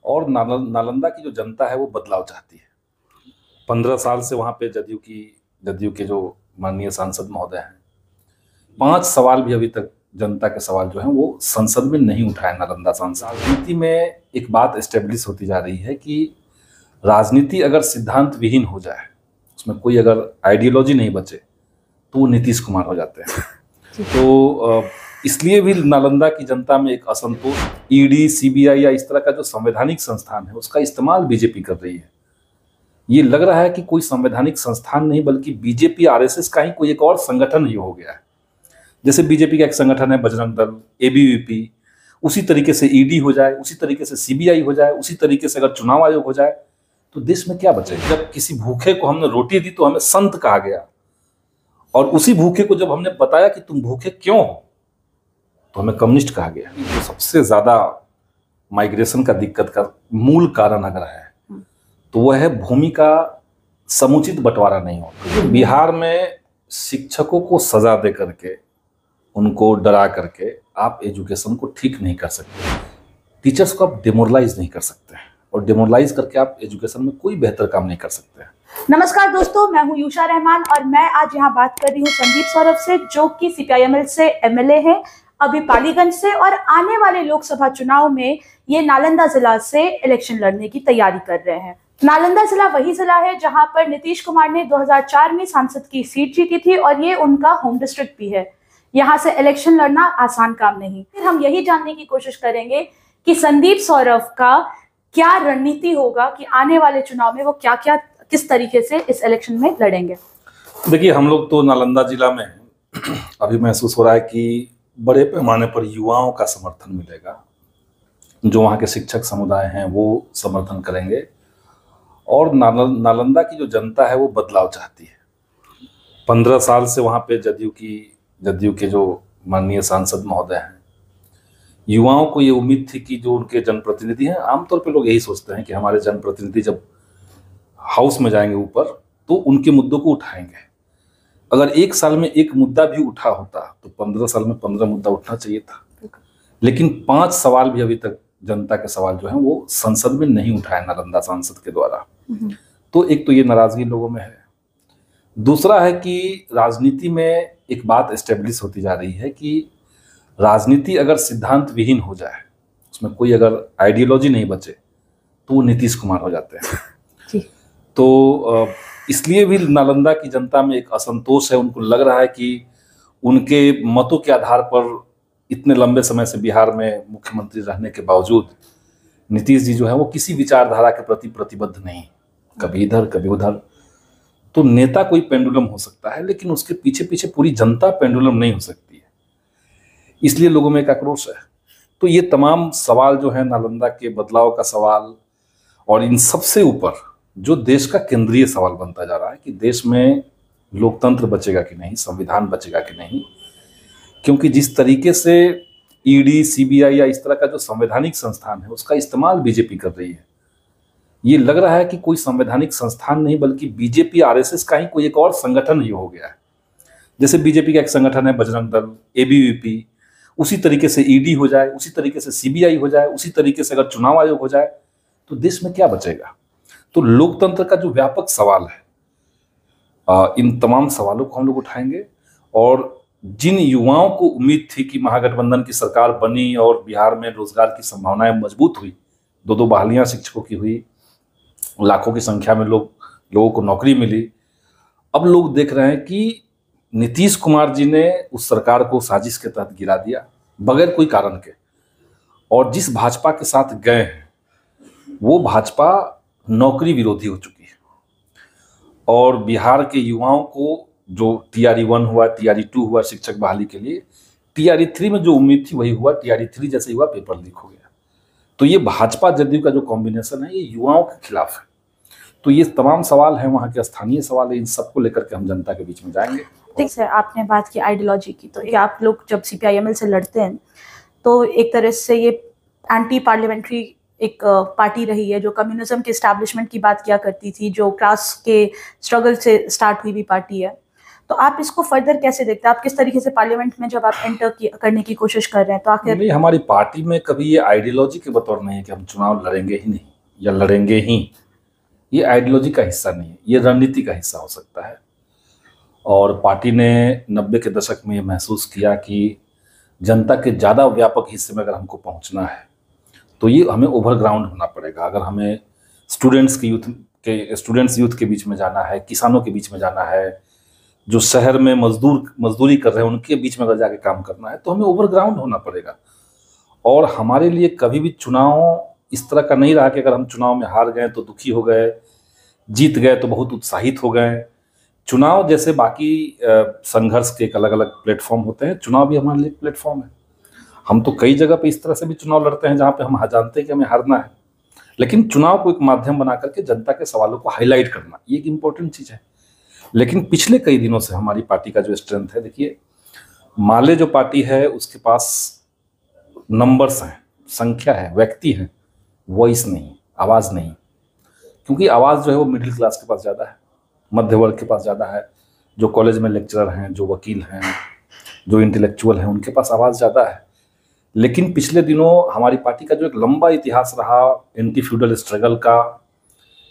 और नालंदा की जो जनता है वो बदलाव चाहती है। 15 साल से वहां पे जदयू के जो माननीय सांसद महोदय हैं, 5 सवाल भी अभी तक जनता के सवाल जो है वो संसद में नहीं उठाए नालंदा सांसद। राजनीति में एक बात एस्टेब्लिश होती जा रही है कि राजनीति अगर सिद्धांत विहीन हो जाए, उसमें कोई अगर आइडियोलॉजी नहीं बचे, तो वो नीतीश कुमार हो जाते हैं। तो इसलिए भी नालंदा की जनता में एक असंतोष, ईडी, सीबीआई या इस तरह का जो संवैधानिक संस्थान है उसका इस्तेमाल बीजेपी कर रही है। ये लग रहा है कि कोई संवैधानिक संस्थान नहीं बल्कि बीजेपी आरएसएस का ही कोई एक और संगठन ही हो गया है। जैसे बीजेपी का एक संगठन है बजरंग दल, एबीवीपी, उसी तरीके से ईडी हो जाए, उसी तरीके से सीबीआई हो जाए, उसी तरीके से अगर चुनाव आयोग हो जाए तो देश में क्या बचेगा। जब किसी भूखे को हमने रोटी दी तो हमें संत कहा गया, और उसी भूखे को जब हमने बताया कि तुम भूखे क्यों हो तो हमें कम्युनिस्ट कहा गया। तो सबसे ज्यादा माइग्रेशन का दिक्कत का मूल कारण अगर है तो वह है भूमि का समुचित बंटवारा नहीं होता। तो बिहार में शिक्षकों को सजा दे करके, उनको डरा करके आप एजुकेशन को ठीक नहीं कर सकते। टीचर्स को आप डिमोरलाइज नहीं कर सकते, और डिमोरलाइज करके आप एजुकेशन में कोई बेहतर काम नहीं कर सकते। नमस्कार दोस्तों, मैं हूं यूशा रहमान और मैं आज यहाँ बात कर रही हूँ संदीप सौरभ से, जो कि सीपीआईएमएल से एमएलए हैं, अभी पालीगंज से, और आने वाले लोकसभा चुनाव में ये नालंदा जिला से इलेक्शन लड़ने की तैयारी कर रहे हैं। नालंदा जिला वही जिला है जहां पर नीतीश कुमार ने 2004 में सांसद की सीट जीती थी और ये उनका होम डिस्ट्रिक्ट भी है। यहाँ से इलेक्शन लड़ना आसान काम नहीं। फिर हम यही जानने की कोशिश करेंगे कि संदीप सौरभ का क्या रणनीति होगा कि आने वाले चुनाव में वो क्या क्या किस तरीके से इस इलेक्शन में लड़ेंगे। देखिए, हम लोग तो नालंदा जिला में अभी महसूस हो रहा है कि बड़े पैमाने पर युवाओं का समर्थन मिलेगा। जो वहाँ के शिक्षक समुदाय हैं वो समर्थन करेंगे, और नालंदा की जो जनता है वो बदलाव चाहती है। 15 साल से वहाँ पे जदयू के जो माननीय सांसद महोदय हैं, युवाओं को ये उम्मीद थी कि जो उनके जनप्रतिनिधि हैं, आमतौर पे लोग यही सोचते हैं कि हमारे जनप्रतिनिधि जब हाउस में जाएंगे ऊपर तो उनके मुद्दों को उठाएंगे। अगर एक साल में एक मुद्दा भी उठा होता तो 15 साल में 15 मुद्दा उठना चाहिए था। लेकिन 5 सवाल भी अभी तक जनता के सवाल जो हैं वो संसद में नहीं उठाए नालंदा सांसद के द्वारा। तो एक तो ये नाराजगी लोगों में है। दूसरा है कि राजनीति में एक बात एस्टेब्लिश होती जा रही है कि राजनीति अगर सिद्धांत विहीन हो जाए, उसमें कोई अगर आइडियोलॉजी नहीं बचे, तो वो नीतीश कुमार हो जाते हैं। तो इसलिए भी नालंदा की जनता में एक असंतोष है। उनको लग रहा है कि उनके मतों के आधार पर इतने लंबे समय से बिहार में मुख्यमंत्री रहने के बावजूद नीतीश जी जो है वो किसी विचारधारा के प्रति प्रतिबद्ध नहीं, कभी इधर कभी उधर। तो नेता कोई पेंडुलम हो सकता है, लेकिन उसके पीछे पीछे पूरी जनता पेंडुलम नहीं हो सकती है। इसलिए लोगों में एक आक्रोश है। तो ये तमाम सवाल जो है, नालंदा के बदलाव का सवाल, और इन सबसे ऊपर जो देश का केंद्रीय सवाल बनता जा रहा है कि देश में लोकतंत्र बचेगा कि नहीं, संविधान बचेगा कि नहीं। क्योंकि जिस तरीके से ईडी, सीबीआई या इस तरह का जो संवैधानिक संस्थान है उसका इस्तेमाल बीजेपी कर रही है, ये लग रहा है कि कोई संवैधानिक संस्थान नहीं बल्कि बीजेपी आरएसएस का ही कोई एक और संगठन ही हो गया है। जैसे बीजेपी का एक संगठन है बजरंग दल, एबीवीपी, उसी तरीके से ईडी हो जाए, उसी तरीके से सीबीआई हो जाए, उसी तरीके से अगर चुनाव आयोग हो जाए तो देश में क्या बचेगा। तो लोकतंत्र का जो व्यापक सवाल है, इन तमाम सवालों को हम लोग उठाएंगे। और जिन युवाओं को उम्मीद थी कि महागठबंधन की सरकार बनी और बिहार में रोजगार की संभावनाएं मजबूत हुई, 2-2 बहालियां शिक्षकों की हुई, लाखों की संख्या में लोगों को नौकरी मिली, अब लोग देख रहे हैं कि नीतीश कुमार जी ने उस सरकार को साजिश के तहत गिरा दिया बगैर कोई कारण के। और जिस भाजपा के साथ गए हैं वो भाजपा नौकरी विरोधी हो चुकी है। और बिहार के युवाओं को जो TRE-1 हुआ, TRE-2 हुआ शिक्षक बहाली के लिए, TRE-3 में जो उम्मीद थी वही हुआ, TRE-3 जैसे हुआ, पेपर लीक हो गया। तो ये भाजपा जदयू का जो कॉम्बिनेशन है ये युवाओं के खिलाफ है। तो ये तमाम सवाल हैं, वहाँ के स्थानीय सवाल है, इन सबको लेकर के हम जनता के बीच में जाएंगे। ठीक है, आपने बात की आइडियोलॉजी की, तो ये आप लोग जब सीपीआईएमएल से लड़ते हैं तो एक तरह से ये एंटी पार्लियामेंट्री एक पार्टी रही है जो कम्युनिज्म के एस्टैब्लिशमेंट की बात किया करती थी, जो क्लास के स्ट्रगल से स्टार्ट हुई भी पार्टी है। तो आप इसको फर्दर कैसे देखते हैं? आप किस तरीके से पार्लियामेंट में जब आप एंटर करने की कोशिश कर रहे हैं तो आखिर नहीं, हमारी पार्टी में कभी ये आइडियोलॉजी के बतौर नहीं है कि हम चुनाव लड़ेंगे ही नहीं या लड़ेंगे ही। ये आइडियोलॉजी का हिस्सा नहीं है, ये रणनीति का हिस्सा हो सकता है। और पार्टी ने 90 के दशक में ये महसूस किया कि जनता के ज़्यादा व्यापक हिस्से में अगर हमको पहुंचना है तो ये हमें ओवरग्राउंड होना पड़ेगा। अगर हमें स्टूडेंट्स यूथ के बीच में जाना है, किसानों के बीच में जाना है, जो शहर में मजदूरी कर रहे हैं उनके बीच में अगर जाके काम करना है तो हमें ओवरग्राउंड होना पड़ेगा। और हमारे लिए कभी भी चुनाव इस तरह का नहीं रहा कि अगर हम चुनाव में हार गए तो दुखी हो गए, जीत गए तो बहुत उत्साहित हो गए। चुनाव जैसे बाकी संघर्ष के एक अलग अलग प्लेटफॉर्म होते हैं, चुनाव भी हमारे लिए प्लेटफॉर्म है। हम तो कई जगह पे इस तरह से भी चुनाव लड़ते हैं जहाँ पे हम जानते हैं कि हमें हारना है, लेकिन चुनाव को एक माध्यम बना करके जनता के सवालों को हाईलाइट करना ये एक इम्पोर्टेंट चीज़ है। लेकिन पिछले कई दिनों से हमारी पार्टी का जो स्ट्रेंथ है, देखिए माले जो पार्टी है उसके पास नंबर्स हैं, संख्या है, व्यक्ति है, वॉइस नहीं, आवाज़ नहीं। क्योंकि आवाज़ जो है वो मिडिल क्लास के पास ज़्यादा है, मध्य वर्ग के पास ज़्यादा है, जो कॉलेज में लेक्चरर हैं, जो वकील हैं, जो इंटेलेक्चुअल हैं, उनके पास आवाज़ ज़्यादा है। लेकिन पिछले दिनों हमारी पार्टी का जो एक लंबा इतिहास रहा एंटी फ्यूडल स्ट्रगल का,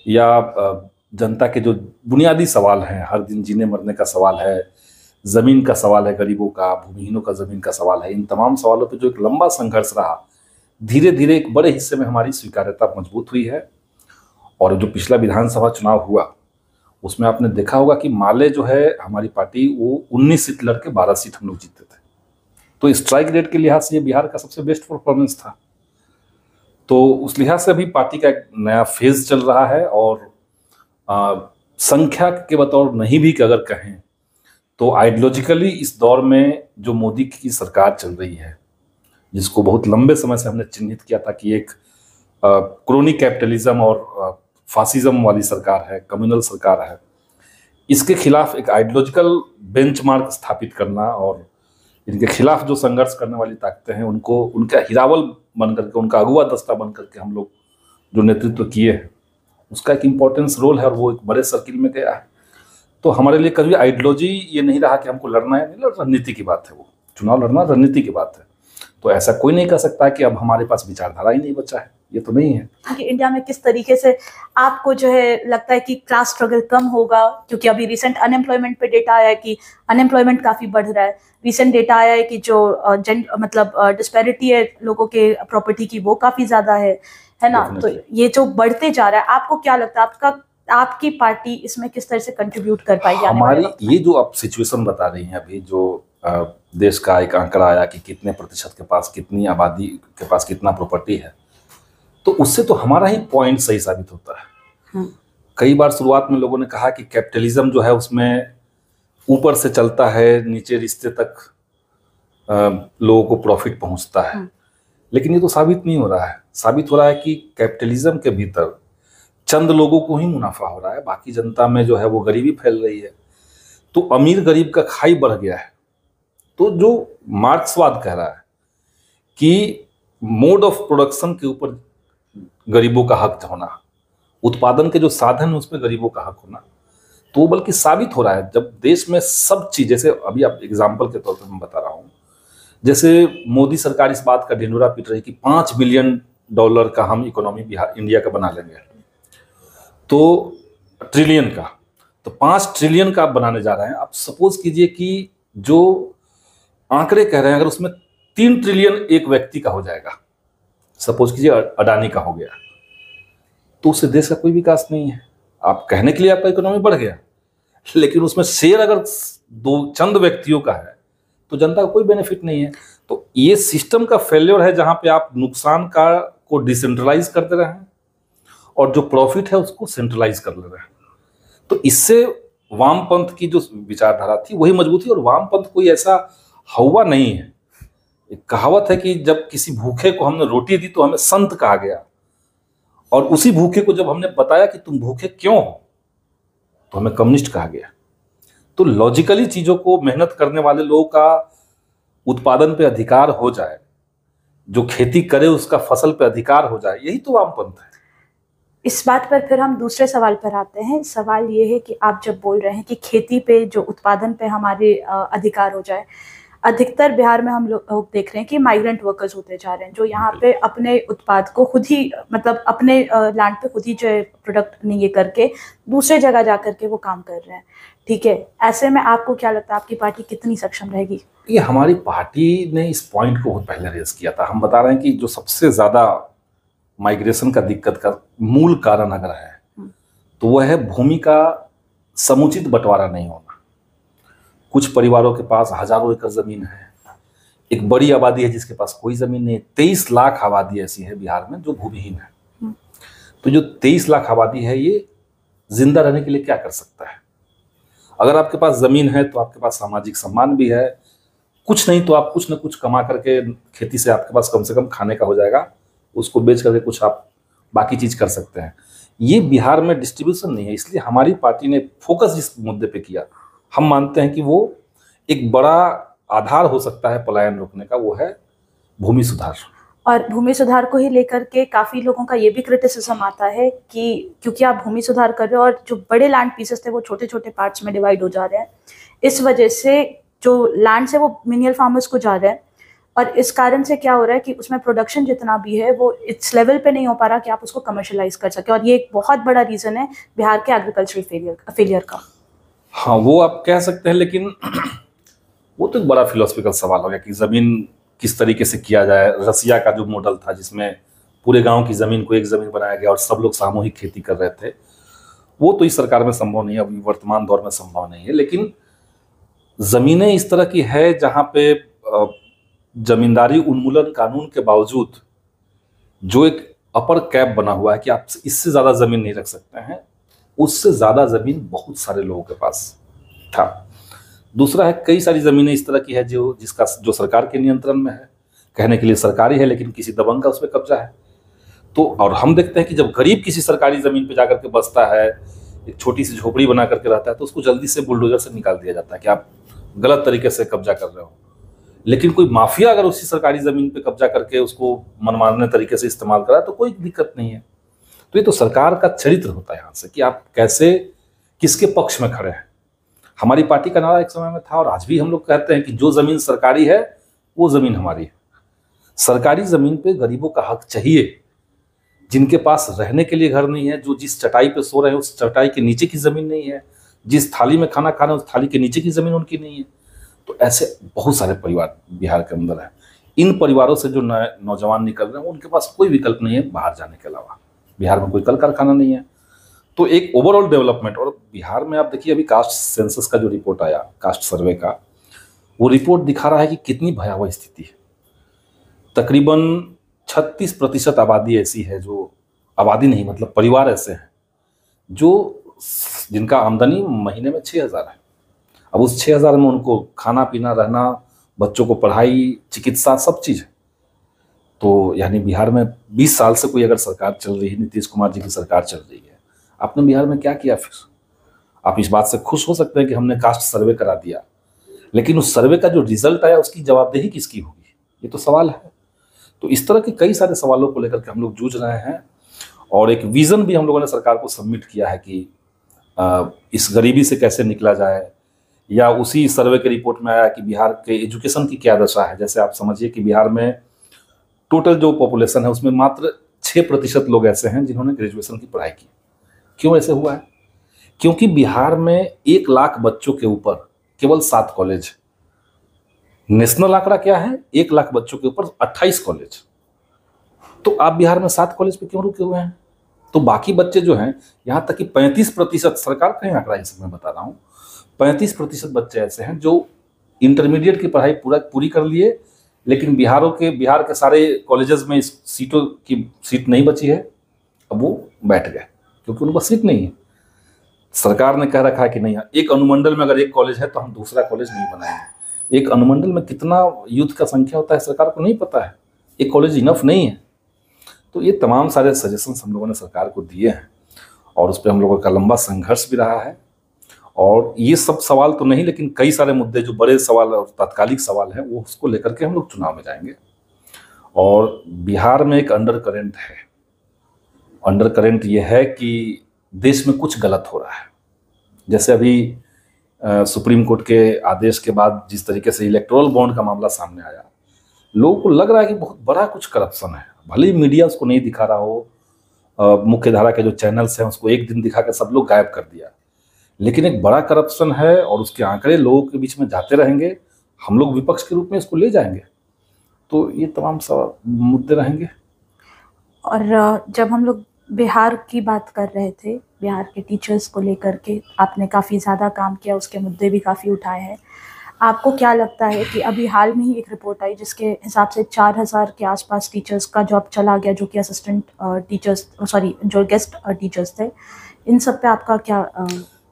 या जनता के जो बुनियादी सवाल हैं, हर दिन जीने मरने का सवाल है, ज़मीन का सवाल है, गरीबों का, भूमिहीनों का ज़मीन का सवाल है, इन तमाम सवालों पे जो एक लंबा संघर्ष रहा, धीरे धीरे एक बड़े हिस्से में हमारी स्वीकार्यता मजबूत हुई है। और जो पिछला विधानसभा चुनाव हुआ उसमें आपने देखा होगा कि माले जो है हमारी पार्टी वो 19 सीट लड़के 12 सीट हम लोग जीते थे। तो स्ट्राइक रेट के लिहाज से ये बिहार का सबसे बेस्ट परफॉर्मेंस था। तो उस लिहाज से अभी पार्टी का एक नया फेज चल रहा है। और संख्या के बतौर नहीं भी अगर कहें तो आइडियोलॉजिकली इस दौर में जो मोदी की सरकार चल रही है, जिसको बहुत लंबे समय से हमने चिन्हित किया था कि एक क्रोनी कैपिटलिज्म और फासिज्म वाली सरकार है, कम्युनल सरकार है, इसके खिलाफ एक आइडियोलॉजिकल बेंचमार्क स्थापित करना और इनके खिलाफ जो संघर्ष करने वाली ताकतें हैं उनको उनका हिरावल बन करके, उनका अगुवा दस्ता बन करके हम लोग जो नेतृत्व किए हैं, उसका एक इम्पोर्टेंस रोल है और वो एक बड़े सर्किल में गया है। तो हमारे लिए कभी आइडियोलॉजी ये नहीं रहा कि हमको लड़ना है, नहीं, रणनीति की बात है, वो चुनाव लड़ना रणनीति की बात है। तो ऐसा कोई नहीं कह सकता कि अब हमारे पास विचारधारा ही नहीं बचा है, ये तो नहीं है। कि इंडिया में किस तरीके से आपको जो है लगता है कि क्लास स्ट्रगल कम होगा? क्योंकि अभी रिसेंट अनएम्प्लॉयमेंट पे डेटा आया है कि अनएम्प्लॉयमेंट काफी बढ़ रहा है। रिसेंट डेटा आया है कि जो डिस्पैरिटी है लोगों के प्रॉपर्टी की वो काफी ज्यादा है ना। तो ये जो बढ़ते जा रहा है, आपको क्या लगता है आपकी पार्टी इसमें किस तरह से कंट्रीब्यूट कर पाएगी? हमारी ये जो आप सिचुएशन बता रही हैं अभी, जो देश का एक आंकड़ा आया कि कितने प्रतिशत के पास, कितनी आबादी के पास कितना प्रॉपर्टी है, तो उससे तो हमारा ही पॉइंट सही साबित होता है। कई बार शुरुआत में लोगों ने कहा कि कैपिटलिज्म जो है उसमें ऊपर से चलता है, नीचे रिश्ते तक लोगों को प्रॉफिट पहुंचता है, लेकिन ये तो साबित नहीं हो रहा है। साबित हो रहा है कि कैपिटलिज्म के भीतर चंद लोगों को ही मुनाफा हो रहा है, बाकी जनता में जो है वो गरीबी फैल रही है। तो अमीर गरीब का खाई बढ़ गया है। तो जो मार्क्सवाद कह रहा है कि मोड ऑफ प्रोडक्शन के ऊपर गरीबों का हक होना, उत्पादन के जो साधन है उस पर गरीबों का हक होना, तो वो बल्कि साबित हो रहा है जब देश में सब चीज, जैसे अभी आप एग्जाम्पल के तौर पर मैं बता रहा हूँ, जैसे मोदी सरकार इस बात का ढिंढोरा पीट रही कि $5 बिलियन का हम इकोनॉमी इंडिया का बना लेंगे, तो ट्रिलियन का, तो 5 ट्रिलियन का बनाने जा रहे हैं। आप सपोज कीजिए कि जो आंकड़े कह रहे हैं अगर उसमें 3 ट्रिलियन एक व्यक्ति का हो जाएगा, सपोज कीजिए अडानी का हो गया, तो उससे देश का कोई विकास नहीं है। आप कहने के लिए आपका इकोनॉमी बढ़ गया, लेकिन उसमें शेयर अगर चंद व्यक्तियों का है तो जनता का कोई बेनिफिट नहीं है। तो ये सिस्टम का फेल्योर है जहां पे आप नुकसान को डिसेंट्रलाइज कर दे रहे हैं और जो प्रॉफिट है उसको सेंट्रलाइज कर ले रहे हैं। तो इससे वामपंथ की जो विचारधारा थी वही मजबूत थी। और वामपंथ कोई ऐसा हवा नहीं है। एक कहावत है कि जब किसी भूखे को हमने रोटी दी तो हमें संत कहा गया, और उसी भूखे को जब हमने बताया कि तुम भूखे क्यों हो तो हमें कम्युनिस्ट कहा गया। तो लॉजिकली चीजों को, मेहनत करने वाले लोगों का उत्पादन पे अधिकार हो जाए, जो खेती करे उसका फसल पे अधिकार हो जाए, यही तो वामपंथ है। इस बात पर फिर हम दूसरे सवाल पर आते हैं। सवाल ये है कि आप जब बोल रहे हैं कि खेती पे जो उत्पादन पे हमारे अधिकार हो जाए, अधिकतर बिहार में हम लोग देख रहे हैं कि माइग्रेंट वर्कर्स होते जा रहे हैं जो यहाँ पे अपने उत्पाद को खुद ही मतलब अपने लैंड पे खुद ही जो है प्रोडक्ट नहीं ये करके दूसरे जगह जा करके वो काम कर रहे हैं। ठीक है, ऐसे में आपको क्या लगता है आपकी पार्टी कितनी सक्षम रहेगी? ये हमारी पार्टी ने इस पॉइंट को बहुत पहले रेज किया था। हम बता रहे हैं कि जो सबसे ज्यादा माइग्रेशन का दिक्कत का मूल कारण अगर है तो वह है भूमि का समुचित बंटवारा नहीं होना। कुछ परिवारों के पास हजारों एकड़ जमीन है, एक बड़ी आबादी है जिसके पास कोई जमीन नहीं। 23 लाख आबादी ऐसी है बिहार में जो भूमिहीन है। तो जो 23 लाख आबादी है ये जिंदा रहने के लिए क्या कर सकता है? अगर आपके पास जमीन है तो आपके पास सामाजिक सम्मान भी है, कुछ नहीं तो आप कुछ न कुछ कमा करके खेती से आपके पास कम से कम खाने का हो जाएगा, उसको बेच करके कुछ आप बाकी चीज कर सकते हैं। ये बिहार में डिस्ट्रीब्यूशन नहीं है, इसलिए हमारी पार्टी ने फोकस जिस मुद्दे पे किया, हम मानते हैं कि वो एक बड़ा आधार हो सकता है पलायन रोकने का, वो है भूमि सुधार। और भूमि सुधार को ही लेकर के काफी लोगों का ये भी क्रिटिसिज्म आता है कि क्योंकि आप भूमि सुधार कर रहे हो और जो बड़े लैंड पीसेस थे वो छोटे छोटे पार्ट्स में डिवाइड हो जा रहे हैं, इस वजह से जो लैंड से वो मिनियल फार्मर्स को जा रहे हैं और इस कारण से क्या हो रहा है कि उसमें प्रोडक्शन जितना भी है वो इस लेवल पे नहीं हो पा रहा कि आप उसको कमर्शलाइज कर सके, और ये एक बहुत बड़ा रीजन है बिहार के एग्रीकल्चरल फेलियर का। हाँ, वो आप कह सकते हैं, लेकिन वो तो एक बड़ा फिलोसफिकल सवाल हो गया कि जमीन किस तरीके से किया जाए। रसिया का जो मॉडल था जिसमें पूरे गांव की जमीन को एक जमीन बनाया गया और सब लोग सामूहिक खेती कर रहे थे, वो तो इस सरकार में संभव नहीं है, अभी वर्तमान दौर में संभव नहीं है। लेकिन जमीनें इस तरह की है जहां पे जमींदारी उन्मूलन कानून के बावजूद जो एक अपर कैप बना हुआ है कि आप इससे ज्यादा जमीन नहीं रख सकते हैं, उससे ज्यादा जमीन बहुत सारे लोगों के पास था। दूसरा है कई सारी जमीनें इस तरह की है जो सरकार के नियंत्रण में है, कहने के लिए सरकारी है लेकिन किसी दबंग का उस पर कब्जा है। तो और हम देखते हैं कि जब गरीब किसी सरकारी जमीन पे जाकर के बसता है, एक छोटी सी झोपड़ी बना करके रहता है, तो उसको जल्दी से बुलडोजर से निकाल दिया जाता है कि आप गलत तरीके से कब्जा कर रहे हो। लेकिन कोई माफिया अगर उसी सरकारी जमीन पे कब्जा करके उसको मनमाने तरीके से इस्तेमाल करा तो कोई दिक्कत नहीं है। तो ये तो सरकार का चरित्र होता है यहाँ से कि आप कैसे किसके पक्ष में खड़े हैं। हमारी पार्टी का नारा एक समय में था और आज भी हम लोग कहते हैं कि जो जमीन सरकारी है वो जमीन हमारी है। सरकारी जमीन पे गरीबों का हक चाहिए, जिनके पास रहने के लिए घर नहीं है, जो जिस चटाई पे सो रहे हैं उस चटाई के नीचे की जमीन नहीं है, जिस थाली में खाना खा रहे हैं उस थाली के नीचे की जमीन उनकी नहीं है। तो ऐसे बहुत सारे परिवार बिहार के अंदर है। इन परिवारों से जो नौजवान निकल रहे हैं उनके पास कोई विकल्प नहीं है बाहर जाने के अलावा। बिहार में कोई कल कारखाना नहीं है। तो एक ओवरऑल डेवलपमेंट, और बिहार में आप देखिए अभी कास्ट सेंसस का जो रिपोर्ट आया, कास्ट सर्वे का, वो रिपोर्ट दिखा रहा है कि कितनी भयावह स्थिति है। तकरीबन 36% आबादी ऐसी है, जो आबादी नहीं मतलब परिवार ऐसे हैं जिनका आमदनी महीने में 6,000 है। अब उस 6,000 में उनको खाना पीना रहना, बच्चों को पढ़ाई, चिकित्सा, सब चीज़ है। तो यानी बिहार में 20 साल से कोई अगर सरकार चल रही है, नीतीश कुमार जी की सरकार चल रही है, आपने बिहार में क्या किया? फिर आप इस बात से खुश हो सकते हैं कि हमने कास्ट सर्वे करा दिया, लेकिन उस सर्वे का जो रिजल्ट आया उसकी जवाबदेही किसकी होगी, ये तो सवाल है। तो इस तरह के कई सारे सवालों को लेकर के हम लोग जूझ रहे हैं और एक विजन भी हम लोगों ने सरकार को सबमिट किया है कि इस गरीबी से कैसे निकला जाए। या उसी सर्वे के रिपोर्ट में आया कि बिहार के एजुकेशन की क्या दशा है। जैसे आप समझिए कि बिहार में टोटल जो पॉपुलेशन है उसमें मात्र 6% लोग ऐसे हैं जिन्होंने ग्रेजुएशन की पढ़ाई की। क्यों ऐसे हुआ है? क्योंकि बिहार में 1 लाख बच्चों के ऊपर केवल 7 कॉलेज। नेशनल आंकड़ा क्या है? 1 लाख बच्चों के ऊपर 28 कॉलेज। तो आप बिहार में 7 कॉलेज पे क्यों रुके हुए हैं? तो बाकी बच्चे जो हैं, यहाँ तक कि 35%, सरकार का ही आंकड़ा इस समय बता रहा हूँ, 35% बच्चे ऐसे हैं जो इंटरमीडिएट की पढ़ाई पूरी कर लिए, लेकिन बिहार के सारे कॉलेजेस में सीटों की सीट नहीं बची है। अब वो बैठ गए क्योंकि उनके पास सीट नहीं है। सरकार ने कह रखा है कि नहीं, एक अनुमंडल में अगर एक कॉलेज है तो हम दूसरा कॉलेज नहीं बनाएंगे। एक अनुमंडल में कितना यूथ का संख्या होता है सरकार को नहीं पता है, एक कॉलेज इनफ नहीं है। तो ये तमाम सारे सजेशंस हम लोगों ने सरकार को दिए हैं और उस पर हम लोगों का लंबा संघर्ष भी रहा है। और ये सब सवाल तो नहीं, लेकिन कई सारे मुद्दे जो बड़े सवाल और तात्कालिक सवाल हैं वो उसको लेकर के हम लोग चुनाव में जाएंगे। और बिहार में एक अंडर करेंट है अंडर करेंट ये है कि देश में कुछ गलत हो रहा है। जैसे अभी सुप्रीम कोर्ट के आदेश के बाद जिस तरीके से इलेक्टोरल बॉन्ड का मामला सामने आया, लोगों को लग रहा है कि बहुत बड़ा कुछ करप्शन है। भले ही मीडिया उसको नहीं दिखा रहा हो, मुख्य धारा के जो चैनल्स हैं उसको एक दिन दिखा कर सब लोग गायब कर दिया, लेकिन एक बड़ा करप्शन है और उसके आंकड़े लोगों के बीच में जाते रहेंगे। हम लोग विपक्ष के रूप में इसको ले जाएंगे, तो ये तमाम सब मुद्दे रहेंगे। और जब हम लोग बिहार की बात कर रहे थे, बिहार के टीचर्स को लेकर के आपने काफ़ी ज़्यादा काम किया, उसके मुद्दे भी काफ़ी उठाए हैं। आपको क्या लगता है कि अभी हाल में ही एक रिपोर्ट आई जिसके हिसाब से 4000 के आसपास टीचर्स का जॉब चला गया, जो कि असिस्टेंट टीचर्स, सॉरी, जो गेस्ट टीचर्स थे। इन सब पे आपका क्या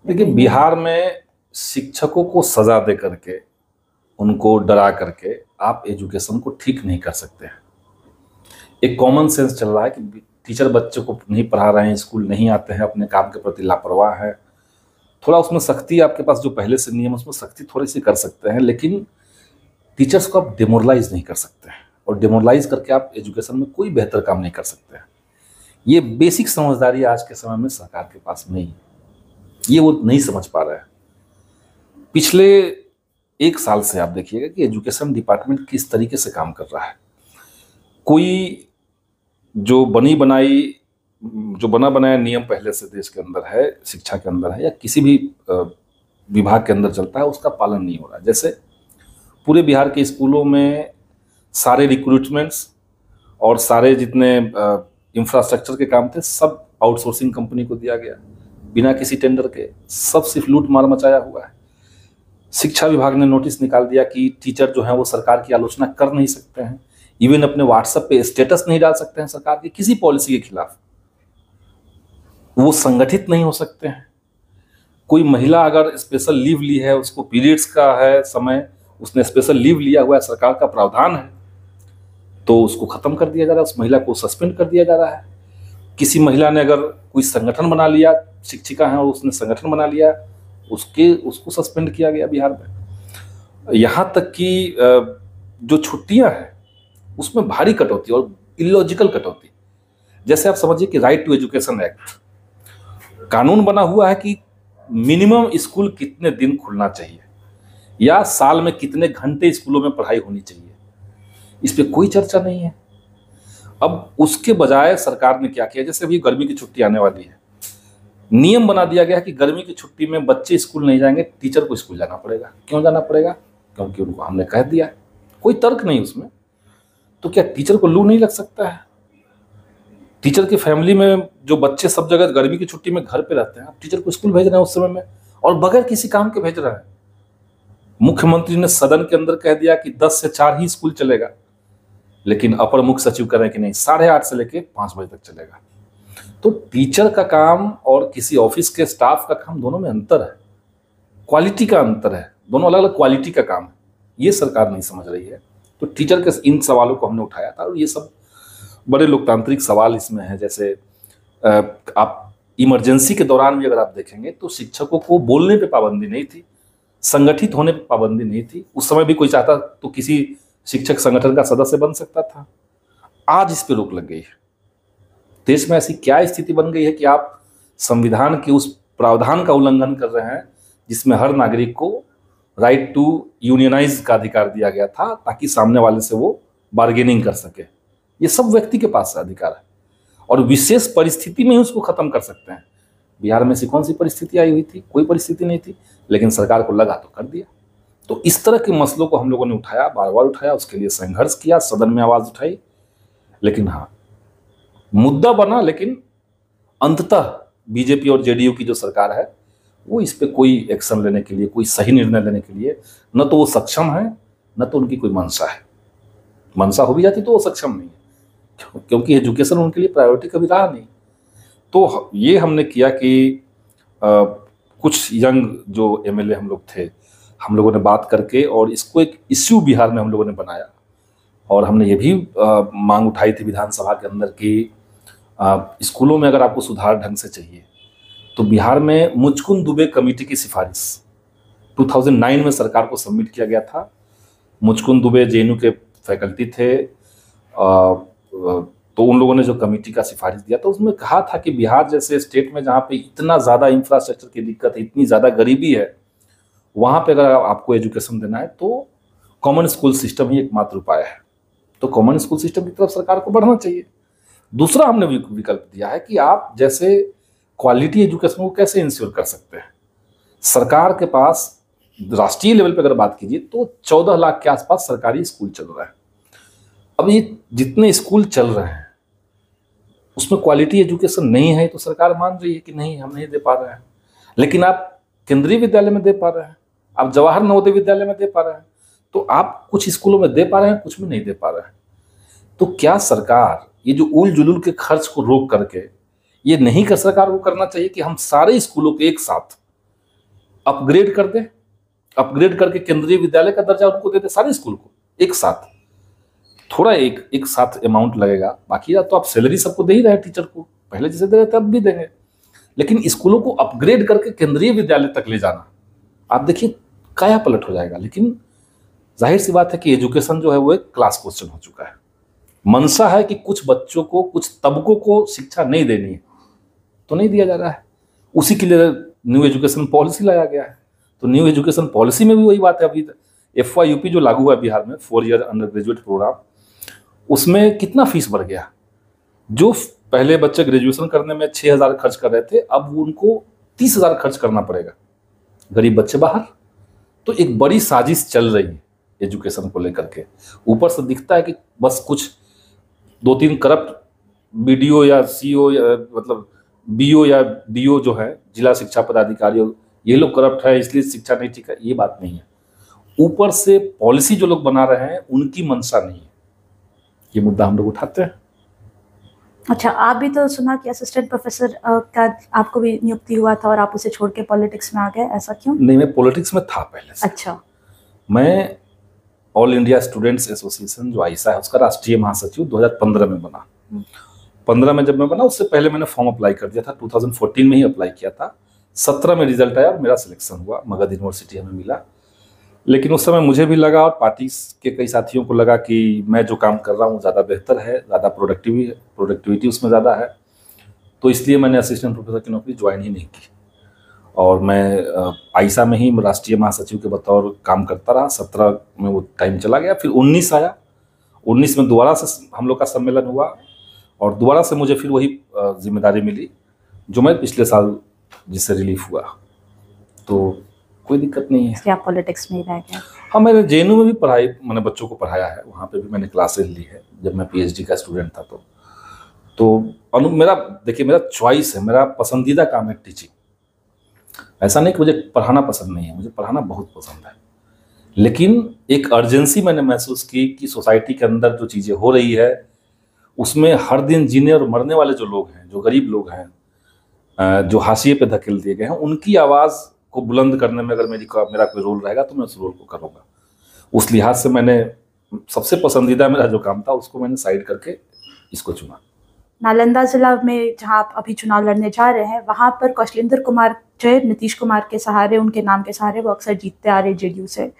देखिए, बिहार में शिक्षकों को सजा दे करके, उनको डरा करके आप एजुकेशन को ठीक नहीं कर सकते हैं। एक कॉमन सेंस चल रहा है कि टीचर बच्चों को नहीं पढ़ा रहे हैं, स्कूल नहीं आते हैं, अपने काम के प्रति लापरवाह है। थोड़ा उसमें सख्ती, आपके पास जो पहले से नियम उसमें सख्ती थोड़ी सी कर सकते हैं, लेकिन टीचर्स को आप डिमोरलाइज नहीं कर सकते हैं, और डिमोरलाइज करके आप एजुकेशन में कोई बेहतर काम नहीं कर सकते हैं। ये बेसिक समझदारी आज के समय में सरकार के पास नहीं है, ये वो नहीं समझ पा रहे हैं। पिछले 1 साल से आप देखिएगा कि एजुकेशन डिपार्टमेंट किस तरीके से काम कर रहा है। कोई जो बना बनाया नियम पहले से देश के अंदर है, शिक्षा के अंदर है या किसी भी विभाग के अंदर चलता है, उसका पालन नहीं हो रहा है। जैसे पूरे बिहार के स्कूलों में सारे रिक्रूटमेंट्स और सारे जितने इंफ्रास्ट्रक्चर के काम थे सब आउटसोर्सिंग कंपनी को दिया गया, बिना किसी टेंडर के। सब सिर्फ लूट मार मचाया हुआ है। शिक्षा विभाग ने नोटिस निकाल दिया कि टीचर जो है वो सरकार की आलोचना कर नहीं सकते हैं, इवन अपने व्हाट्सएप पे स्टेटस नहीं डाल सकते हैं सरकार की किसी पॉलिसी के खिलाफ, वो संगठित नहीं हो सकते हैं। कोई महिला अगर स्पेशल लीव ली है, उसको पीरियड्स का है समय, उसने स्पेशल लीव लिया हुआ है, सरकार का प्रावधान है, तो उसको खत्म कर दिया जा रहा है, उस महिला को सस्पेंड कर दिया जा रहा है। किसी महिला ने अगर कोई संगठन बना लिया, शिक्षिका है और उसने संगठन बना लिया, उसको सस्पेंड किया गया बिहार में। यहाँ तक कि जो छुट्टियां हैं उसमें भारी कटौती और इलॉजिकल कटौती। जैसे आप समझिए कि राइट टू एजुकेशन एक्ट कानून बना हुआ है कि मिनिमम स्कूल कितने दिन खुलना चाहिए या साल में कितने घंटे स्कूलों में पढ़ाई होनी चाहिए, इस पे कोई चर्चा नहीं है। अब उसके बजाय सरकार ने क्या किया, जैसे अभी गर्मी की छुट्टी आने वाली है, नियम बना दिया गया कि गर्मी की छुट्टी में बच्चे स्कूल नहीं जाएंगे, टीचर को स्कूल जाना पड़ेगा। क्यों जाना पड़ेगा? क्योंकि उनको हमने कह दिया है, कोई तर्क नहीं उसमें। तो क्या टीचर को लू नहीं लग सकता है? टीचर की फैमिली में जो बच्चे सब जगह गर्मी की छुट्टी में घर पे रहते हैं, आप टीचर को स्कूल भेज रहे हैं उस समय में, और बगैर किसी काम के भेज रहे हैं। मुख्यमंत्री ने सदन के अंदर कह दिया कि 10 से 4 ही स्कूल चलेगा, लेकिन अपर मुख्य सचिव कह रहे हैं कि नहीं, 8:30 से लेके 5 बजे तक चलेगा। तो टीचर का काम और किसी ऑफिस के स्टाफ का काम, दोनों में अंतर है, क्वालिटी का अंतर है, दोनों अलग अलग क्वालिटी का काम है। ये सरकार नहीं समझ रही है। तो टीचर के इन सवालों को हमने उठाया था, और ये सब बड़े लोकतांत्रिक सवाल इसमें है। जैसे आप इमरजेंसी के दौरान भी अगर आप देखेंगे तो शिक्षकों को बोलने पे पाबंदी नहीं थी, संगठित होने पे पाबंदी नहीं थी। उस समय भी कोई चाहता तो किसी शिक्षक संगठन का सदस्य बन सकता था। आज इस पे रोक लग गई है। देश में ऐसी क्या स्थिति बन गई है कि आप संविधान के उस प्रावधान का उल्लंघन कर रहे हैं जिसमें हर नागरिक को राइट टू यूनियनाइज का अधिकार दिया गया था, ताकि सामने वाले से वो बार्गेनिंग कर सके। ये सब व्यक्ति के पास अधिकार है, और विशेष परिस्थिति में ही उसको खत्म कर सकते हैं। बिहार में ऐसी कौन सी परिस्थिति आई हुई थी? कोई परिस्थिति नहीं थी, लेकिन सरकार को लगा तो कर दिया। तो इस तरह के मसलों को हम लोगों ने उठाया, बार बार उठाया, उसके लिए संघर्ष किया, सदन में आवाज उठाई, लेकिन हाँ, मुद्दा बना। लेकिन अंततः बीजेपी और जेडीयू की जो सरकार है वो इस पे कोई एक्शन लेने के लिए, कोई सही निर्णय लेने के लिए न तो वो सक्षम है, न तो उनकी कोई मंशा है। मंशा हो भी जाती तो वो सक्षम नहीं है, क्योंकि एजुकेशन उनके लिए प्रायोरिटी कभी रहा नहीं। तो ये हमने किया कि कुछ यंग जो एमएलए हम लोग थे, हम लोगों ने बात करके और इसको एक इश्यू बिहार में हम लोगों ने बनाया। और हमने ये भी मांग उठाई थी विधानसभा के अंदर कि स्कूलों में अगर आपको सुधार ढंग से चाहिए तो बिहार में मुचकुंद दुबे कमेटी की सिफारिश 2009 में सरकार को सबमिट किया गया था। मुचकुंद दुबे जेएनयू के फैकल्टी थे, तो उन लोगों ने जो कमेटी का सिफारिश दिया तो उसमें कहा था कि बिहार जैसे स्टेट में जहाँ पे इतना ज़्यादा इंफ्रास्ट्रक्चर की दिक्कत है, इतनी ज़्यादा गरीबी है, वहाँ पे अगर आपको एजुकेशन देना है तो कॉमन स्कूल सिस्टम ही एकमात्र उपाय है। तो कॉमन स्कूल सिस्टम की तरफ सरकार को बढ़ना चाहिए। दूसरा हमने विकल्प दिया है कि आप जैसे क्वालिटी एजुकेशन को कैसे इंश्योर कर सकते हैं। सरकार के पास राष्ट्रीय लेवल पे अगर बात कीजिए तो 14 लाख के आसपास सरकारी स्कूल चल रहा है। अब ये जितने स्कूल चल रहे हैं उसमें क्वालिटी एजुकेशन नहीं है तो सरकार मान रही है कि नहीं, हम नहीं दे पा रहे हैं। लेकिन आप केंद्रीय विद्यालय में दे पा रहे हैं, आप जवाहर नवोदय विद्यालय में दे पा रहे हैं, तो आप कुछ स्कूलों में दे पा रहे हैं, कुछ में नहीं दे पा रहे हैं। तो क्या सरकार ये जो उल जुलूल के खर्च को रोक करके ये नहीं कर, सरकार को करना चाहिए कि हम सारे स्कूलों को एक साथ अपग्रेड कर दें, अपग्रेड करके केंद्रीय विद्यालय का दर्जा उनको दे दें, सारे स्कूल को एक साथ। थोड़ा एक साथ अमाउंट लगेगा, बाकी तो आप सैलरी सबको दे ही रहे हैं, टीचर को पहले जैसे दे रहे थे अब भी देंगे, लेकिन स्कूलों को अपग्रेड करके केंद्रीय विद्यालय तक ले जाना, आप देखिए काया पलट हो जाएगा। लेकिन जाहिर सी बात है कि एजुकेशन जो है वो एक क्लास क्वेश्चन हो चुका है। मनसा है कि कुछ बच्चों को, कुछ तबकों को शिक्षा नहीं देनी है तो नहीं दिया जा रहा है। उसी के लिए न्यू एजुकेशन पॉलिसी लाया गया है। तो न्यू एजुकेशन पॉलिसी में भी वही बात है। अभी FYUP जो लागू हुआ बिहार में, 4 ईयर अंडर ग्रेजुएट प्रोग्राम, उसमें कितना फीस बढ़ गया। जो पहले बच्चे ग्रेजुएशन करने में 6,000 खर्च कर रहे थे, अब उनको 30,000 खर्च करना पड़ेगा, गरीब बच्चे बाहर। तो एक बड़ी साजिश चल रही है एजुकेशन को लेकर के। ऊपर से दिखता है कि बस कुछ 2-3 करप्ट BDO या CO या मतलब BO या DO जो है, जिला शिक्षा पदाधिकारी, ये लोग करप्ट है इसलिए शिक्षा नहीं ठीक है, ये बात नहीं है। ऊपर से पॉलिसी जो लोग बना रहे हैं उनकी मंशा नहीं है, ये मुद्दा हम लोग उठाते हैं। अच्छा, आप भी तो सुना कि असिस्टेंट प्रोफेसर का आपको भी नियुक्ति हुआ था और आप उसे छोड़ के पॉलिटिक्स में आ गए, ऐसा क्यों? नहीं, मैं पॉलिटिक्स में था पहले से। अच्छा। मैं ऑल इंडिया स्टूडेंट्स एसोसिएशन जो आइसा है उसका राष्ट्रीय महासचिव 2015 में बना। 15 में जब मैं बना, उससे पहले मैंने फॉर्म अप्लाई कर दिया था, 2014 में ही अप्लाई किया था। 17 में रिजल्ट आया और मेरा सिलेक्शन हुआ, मगध यूनिवर्सिटी हमें मिला। लेकिन उस समय मुझे भी लगा और पार्टी के कई साथियों को लगा कि मैं जो काम कर रहा हूँ ज़्यादा बेहतर है, ज़्यादा प्रोडक्टिविटी उसमें ज़्यादा है, तो इसलिए मैंने असिस्टेंट प्रोफेसर की नौकरी ज्वाइन ही नहीं की और मैं आइसा में ही राष्ट्रीय महासचिव के बतौर काम करता रहा। 17 में वो टाइम चला गया, फिर 19 आया। 19 में दोबारा से हम लोग का सम्मेलन हुआ और दोबारा से मुझे फिर वही जिम्मेदारी मिली जो मैं पिछले साल जिससे रिलीफ हुआ। तो कोई दिक्कत नहीं है। क्या पॉलिटिक्स में ही रह गया? हाँ, मैंने JNU में भी पढ़ाई, मैंने बच्चों को पढ़ाया है, वहाँ पे भी मैंने क्लासेस ली है जब मैं PhD का स्टूडेंट था। तो मेरा देखिए, मेरा चॉइस है, मेरा पसंदीदा काम है टीचिंग। ऐसा नहीं कि मुझे पढ़ाना पसंद नहीं है, मुझे पढ़ाना बहुत पसंद है। लेकिन एक अर्जेंसी मैंने महसूस की कि सोसाइटी के अंदर जो चीज़ें हो रही है उसमें हर दिन जीने और मरने वाले जो लोग हैं, जो गरीब लोग हैं, जो हाशिए पे धकेल दिए गए हैं, उनकी आवाज़ को बुलंद करने में अगर मेरा कोई रोल रहेगा तो मैं उस रोल को करूँगा। उस लिहाज से मैंने सबसे पसंदीदा मेरा जो काम था उसको मैंने साइड करके इसको चुना। नालंदा जिला में जहां आप अभी चुनाव लड़ने जा रहे हैं, वहां पर कौशलेंद्र कुमार जो है, नीतीश कुमार के सहारे, उनके नाम के सहारे वो अक्सर जीतते आ रहे JDU से।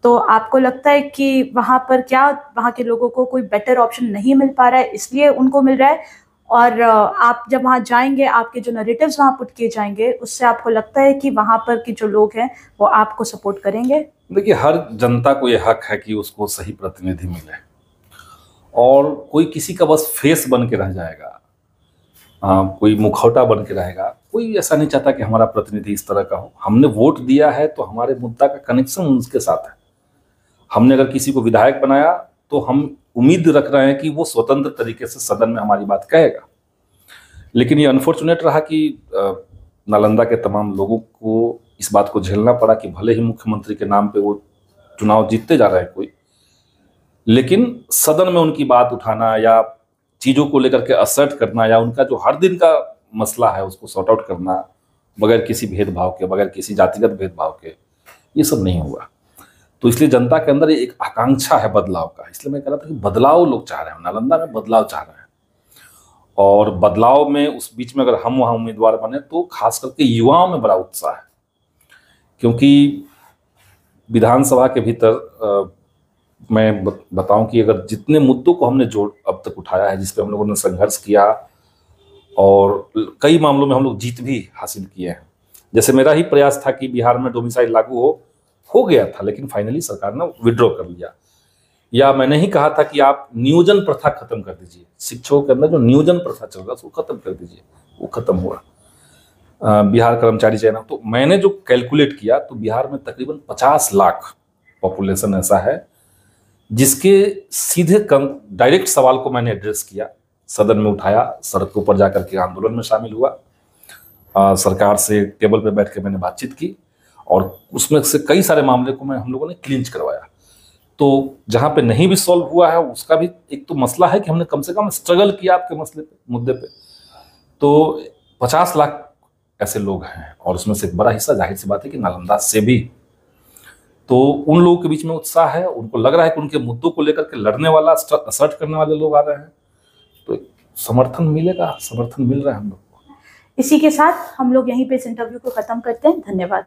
तो आपको लगता है कि वहां पर क्या वहां के लोगों को कोई बेटर ऑप्शन नहीं मिल पा रहा है, इसलिए उनको मिल रहा है? और आप जब वहाँ जाएंगे, आपके जो नैरेटिव्स वहाँ पुट किए जाएंगे, उससे आपको लगता है कि वहाँ पर के जो लोग हैं वो आपको सपोर्ट करेंगे? देखिए, हर जनता को ये हक है कि उसको सही प्रतिनिधि मिले और कोई किसी का बस फेस बन के रह जाएगा, कोई मुखौटा बन के रहेगा। कोई ऐसा नहीं चाहता कि हमारा प्रतिनिधि इस तरह का हो। हमने वोट दिया है तो हमारे मुद्दा का कनेक्शन उनके साथ है। हमने अगर किसी को विधायक बनाया तो हम उम्मीद रख रहे हैं कि वो स्वतंत्र तरीके से सदन में हमारी बात कहेगा। लेकिन ये अनफॉर्चुनेट रहा कि नालंदा के तमाम लोगों को इस बात को झेलना पड़ा कि भले ही मुख्यमंत्री के नाम पे वो चुनाव जीतते जा रहे हैं कोई, लेकिन सदन में उनकी बात उठाना या चीज़ों को लेकर के असर्ट करना या उनका जो हर दिन का मसला है उसको सॉर्ट आउट करना बगैर किसी भेदभाव के, बगैर किसी जातिगत भेदभाव के, ये सब नहीं हुआ। तो इसलिए जनता के अंदर एक आकांक्षा है बदलाव का। इसलिए मैं कह रहा था कि बदलाव लोग चाह रहे हैं, नालंदा में बदलाव चाह रहे हैं। और बदलाव में उस बीच में अगर हम वहाँ उम्मीदवार बने तो खास करके युवाओं में बड़ा उत्साह है, क्योंकि विधानसभा के भीतर मैं बताऊं कि अगर जितने मुद्दों को हमने जो अब तक उठाया है, जिस पे हम लोगों ने संघर्ष किया और कई मामलों में हम लोग जीत भी हासिल किए हैं। जैसे मेरा ही प्रयास था कि बिहार में डोमिसाइल लागू हो गया था, लेकिन फाइनली सरकार ने विड्रॉ कर लिया। या मैंने ही कहा था कि आप नियोजन प्रथा खत्म कर दीजिए, शिक्षकों के अंदर जो नियोजन प्रथा चल रहा है उसको खत्म कर दीजिए, वो खत्म हुआ। बिहार कर्मचारी चयन, तो मैंने जो कैलकुलेट किया तो बिहार में तकरीबन 50 लाख पॉपुलेशन ऐसा है जिसके सीधे डायरेक्ट सवाल को मैंने एड्रेस किया, सदन में उठाया, सड़क के ऊपर जाकर के आंदोलन में शामिल हुआ, सरकार से टेबल पे बैठ के मैंने बातचीत की और उसमें से कई सारे मामले को हम लोगों ने क्लिंच करवाया। तो जहां पे नहीं भी सॉल्व हुआ है उसका भी एक तो मसला है कि हमने कम से कम स्ट्रगल किया आपके मुद्दे पे। तो 50 लाख ऐसे लोग हैं और उसमें से एक बड़ा हिस्सा जाहिर सी बात है कि नालंदा से भी। तो उन लोगों के बीच में उत्साह है, उनको लग रहा है कि उनके मुद्दों को लेकर के लड़ने वाला, असर्ट करने वाले लोग आ रहे हैं, तो समर्थन मिलेगा, समर्थन मिल रहा है हम लोग को। इसी के साथ हम लोग यहीं पे इस इंटरव्यू को खत्म करते हैं। धन्यवाद।